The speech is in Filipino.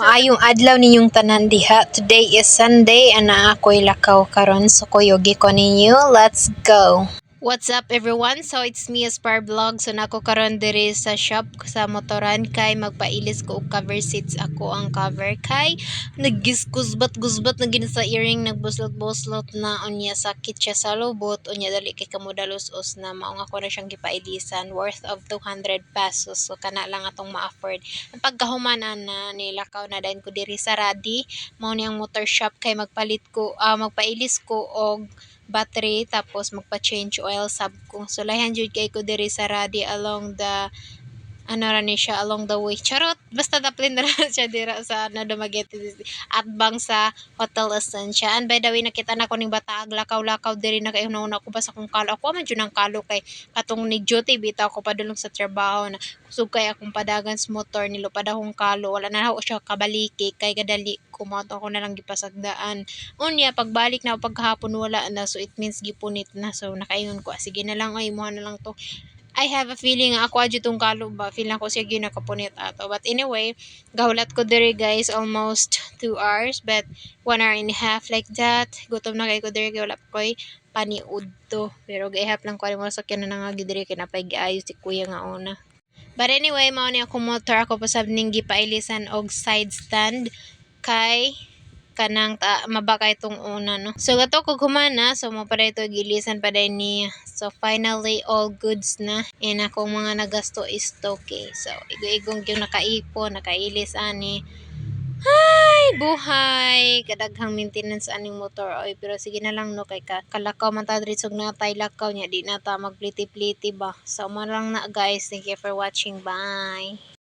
Maayong adlaw ninyong tanan diha. Today is Sunday and ako'y lakaw karon so kuyogi ko ninyo. Let's go. What's up everyone? So it's me Aspar Vlog. So nako karon diri sa shop sa motoran kay magpailis ko og cover seats ako ang cover kay naggisgusbat-gusbat na gid sa earring nagbuslot-buslot na unya sakit siya sa lubot unya dali kay kamodalos-os na mao nga ko na siyang gipailisan worth of 200 pesos. So kana lang atong ma-afford. Ang pagkahumanan na nilakaw na dayon ko diri sa Radi mao ni ang motor shop kay magpailis ko og battery tapos magpa-change oil sab ko. So lahan jud kay ko diri sa Radi along the ra ni siya along the way. Charot, basta daplin na lang siya dira sa Dumaguete at bang sa Hotel Estancia. And by the way, nakita na ko ning bata lakaw-lakaw diri na kay una ko basta kung kalo. Ako man jud ang kalo kay katong ni duty bitaw ko padulong sa trabaho na kusog kay akong padagan sa motor nilo padahong kalo wala na ako siya kabaliki kay kadali kumoto ko na lang gipasagdaan. Unya pagbalik na paghapon wala na so it means gipunit na so nakaingon ko sige na lang ay mo na lang to. I have a feeling nga ako adyo tong kalo ba feel na ko siya gyud nakapunit ato but anyway gahulat ko diri guys almost 2 hours but 1 hour and a half like that gutom na kay ko diri kay wala pa koy paniudto pero gaihap lang ko mo sakyan na nga gyud diri kay napay giayos si kuya nga una. But anyway, mao ni ako motor ako pasab ning gipailisan og side stand kay kanang mabakay itong una no. So gato ko humana so mo pa ito gilisan pa din ni so finally all goods na and akong mga nagasto is okay. So igo-igong yung nakaipon, nakailis ani. Ay, buhay! Kadaghang maintenance aning motor oy pero sige na lang no kay kalakaw man ta diri sug natay lakaw nya di na ta magpliti-pliti ba. So mo lang na guys. Thank you for watching. Bye.